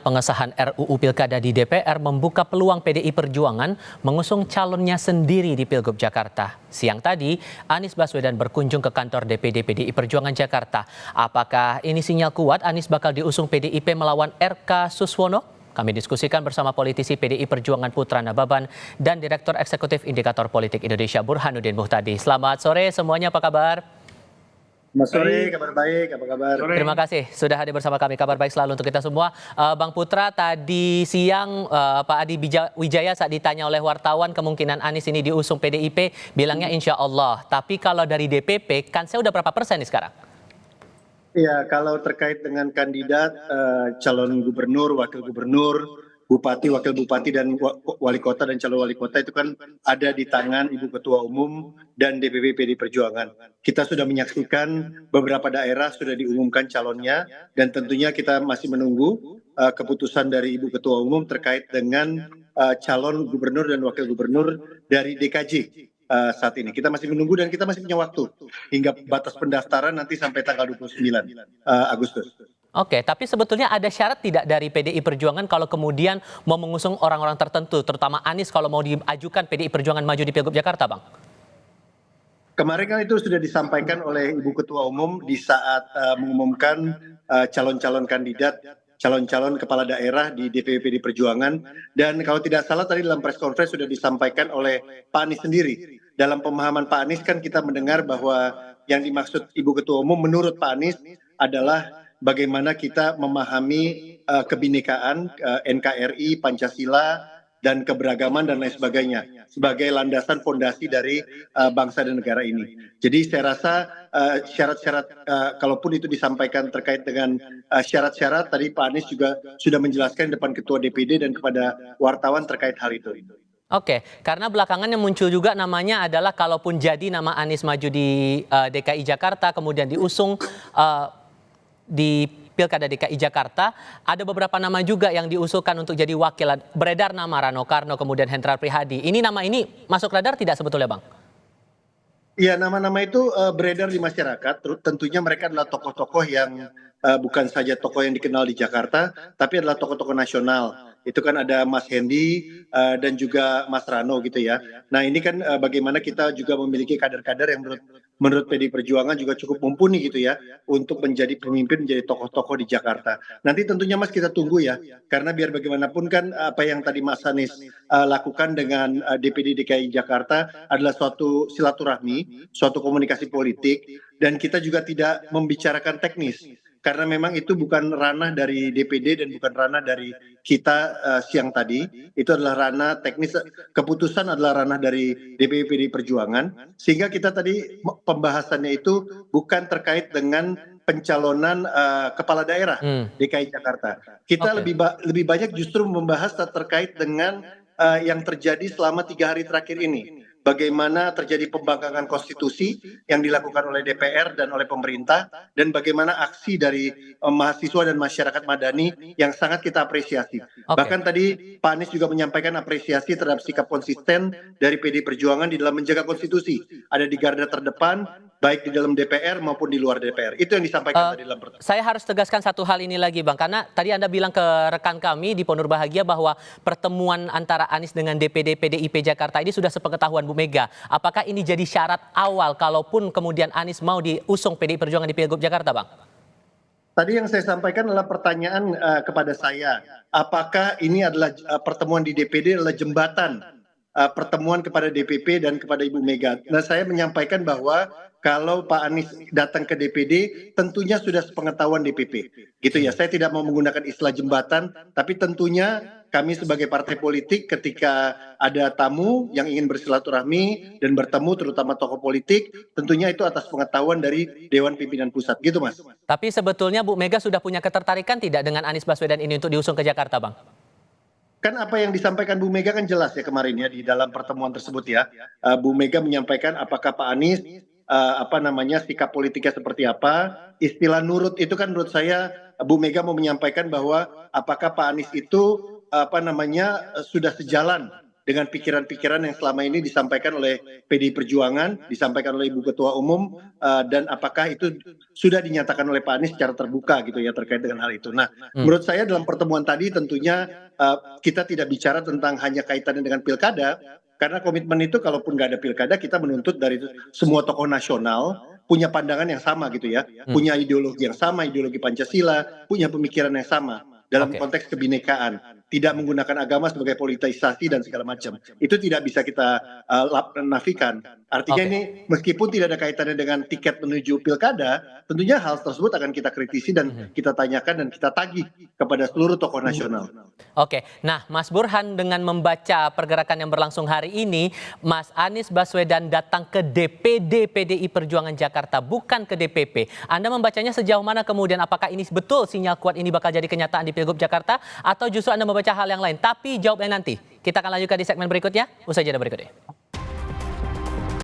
Pengesahan RUU Pilkada di DPR membuka peluang PDI Perjuangan mengusung calonnya sendiri di Pilgub Jakarta. Siang tadi, Anies Baswedan berkunjung ke kantor DPD PDI Perjuangan Jakarta. Apakah ini sinyal kuat Anies bakal diusung PDIP melawan RK Suswono? Kami diskusikan bersama politisi PDI Perjuangan Putra Nababan dan Direktur Eksekutif Indikator Politik Indonesia Burhanuddin Muhtadi. Selamat sore semuanya, apa kabar? Selamat sore, kabar baik, apa kabar? Terima kasih sudah hadir bersama kami. Kabar baik selalu untuk kita semua. Bang Putra, tadi siang Pak Adi Wijaya saat ditanya oleh wartawan kemungkinan Anies ini diusung PDIP, bilangnya insya Allah. Tapi kalau dari DPP, kan saya udah berapa persen nih sekarang? Iya, kalau terkait dengan kandidat calon gubernur, wakil gubernur, bupati, wakil bupati, dan wali kota dan calon wali kota itu kan ada di tangan Ibu Ketua Umum dan DPP PDI Perjuangan. Kita sudah menyaksikan beberapa daerah sudah diumumkan calonnya dan tentunya kita masih menunggu keputusan dari Ibu Ketua Umum terkait dengan calon gubernur dan wakil gubernur dari DKJ. Saat ini kita masih menunggu dan kita masih punya waktu hingga batas pendaftaran nanti sampai tanggal 29 Agustus. Oke, tapi sebetulnya ada syarat tidak dari PDI Perjuangan kalau kemudian mau mengusung orang-orang tertentu, terutama Anies kalau mau diajukan PDI Perjuangan maju di Pilgub Jakarta, Bang? Kemarin kan itu sudah disampaikan oleh Ibu Ketua Umum di saat mengumumkan calon-calon kandidat, calon-calon kepala daerah di DPP PDI Perjuangan. Dan kalau tidak salah tadi dalam press conference sudah disampaikan oleh Pak Anies sendiri. Dalam pemahaman Pak Anies kan kita mendengar bahwa yang dimaksud Ibu Ketua Umum menurut Pak Anies adalah bagaimana kita memahami kebinekaan NKRI, Pancasila, dan keberagaman dan lain sebagainya sebagai landasan fondasi dari bangsa dan negara ini. Jadi saya rasa syarat-syarat kalaupun itu disampaikan terkait dengan syarat-syarat tadi Pak Anies juga sudah menjelaskan depan Ketua DPD dan kepada wartawan terkait hal itu. Oke, karena belakangan yang muncul juga namanya adalah kalaupun jadi nama Anies maju di DKI Jakarta kemudian diusung di Pilkada DKI Jakarta, ada beberapa nama juga yang diusulkan untuk jadi wakil. Beredar nama Rano Karno, kemudian Hendrar Prihadi. Ini nama ini masuk radar tidak sebetulnya, Bang? Iya, nama-nama itu beredar di masyarakat. Tentunya mereka adalah tokoh-tokoh yang bukan saja tokoh yang dikenal di Jakarta, tapi adalah tokoh-tokoh nasional. Itu kan ada Mas Hendy dan juga Mas Rano gitu ya. Nah ini kan bagaimana kita juga memiliki kader-kader yang menurut PDI Perjuangan juga cukup mumpuni gitu ya untuk menjadi pemimpin, menjadi tokoh-tokoh di Jakarta. Nanti tentunya Mas kita tunggu ya, karena biar bagaimanapun kan apa yang tadi Mas Anies lakukan dengan DPD DKI Jakarta adalah suatu silaturahmi, suatu komunikasi politik, dan kita juga tidak membicarakan teknis. Karena memang itu bukan ranah dari DPD dan bukan ranah dari kita siang tadi. Itu adalah ranah teknis, keputusan adalah ranah dari DPP PDI Perjuangan. Sehingga kita tadi pembahasannya itu bukan terkait dengan pencalonan kepala daerah DKI Jakarta. Kita lebih banyak justru membahas terkait dengan yang terjadi selama 3 hari terakhir ini. Bagaimana terjadi pembangkangan konstitusi yang dilakukan oleh DPR dan oleh pemerintah, dan bagaimana aksi dari mahasiswa dan masyarakat madani yang sangat kita apresiasi. Bahkan tadi Pak Anies juga menyampaikan apresiasi terhadap sikap konsisten dari PDI Perjuangan di dalam menjaga konstitusi. Ada di garda terdepan, baik di dalam DPR maupun di luar DPR. Itu yang disampaikan tadi dalam pertemuan. Saya harus tegaskan satu hal ini lagi, Bang, karena tadi Anda bilang ke rekan kami di Ponur Bahagia bahwa pertemuan antara Anies dengan DPD PDIP Jakarta ini sudah sepengetahuan Bu Mega. Apakah ini jadi syarat awal kalaupun kemudian Anies mau diusung PDI Perjuangan di Pilgub Jakarta, Bang? Tadi yang saya sampaikan adalah pertanyaan kepada saya, apakah ini adalah pertemuan di DPD adalah jembatan pertemuan kepada DPP dan kepada Ibu Mega. Nah, saya menyampaikan bahwa kalau Pak Anies datang ke DPD, tentunya sudah sepengetahuan DPP. Gitu ya, saya tidak mau menggunakan istilah jembatan, tapi tentunya kami sebagai partai politik ketika ada tamu yang ingin bersilaturahmi dan bertemu terutama tokoh politik, tentunya itu atas pengetahuan dari Dewan Pimpinan Pusat. Gitu, Mas. Tapi sebetulnya Bu Mega sudah punya ketertarikan tidak dengan Anies Baswedan ini untuk diusung ke Jakarta, Bang? Kan apa yang disampaikan Bu Mega kan jelas ya kemarin ya di dalam pertemuan tersebut ya. Bu Mega menyampaikan apakah Pak Anies sikap politiknya seperti apa. Istilah nurut itu kan menurut saya Bu Mega mau menyampaikan bahwa apakah Pak Anies itu sudah sejalan dengan pikiran-pikiran yang selama ini disampaikan oleh PDI Perjuangan, disampaikan oleh Ibu Ketua Umum, dan apakah itu sudah dinyatakan oleh Pak Anies secara terbuka gitu ya terkait dengan hal itu. Nah, menurut saya dalam pertemuan tadi tentunya kita tidak bicara tentang hanya kaitannya dengan pilkada, karena komitmen itu kalaupun nggak ada pilkada, kita menuntut dari semua tokoh nasional punya pandangan yang sama gitu ya, punya ideologi yang sama, ideologi Pancasila, punya pemikiran yang sama dalam Oke. konteks kebinekaan, tidak menggunakan agama sebagai politisasi dan segala macam. Itu tidak bisa kita nafikan. Artinya Oke. ini meskipun tidak ada kaitannya dengan tiket menuju pilkada, tentunya hal tersebut akan kita kritisi dan kita tanyakan dan kita tagih kepada seluruh tokoh nasional. Oke, nah Mas Burhan dengan membaca pergerakan yang berlangsung hari ini, Mas Anies Baswedan datang ke DPD PDI Perjuangan Jakarta, bukan ke DPP. Anda membacanya sejauh mana kemudian? Apakah ini betul sinyal kuat ini bakal jadi kenyataan di Pilgub Jakarta? Atau justru Anda membaca hal yang lain? Tapi jawabnya nanti. Kita akan lanjutkan di segmen berikutnya, usai jeda berikut ini.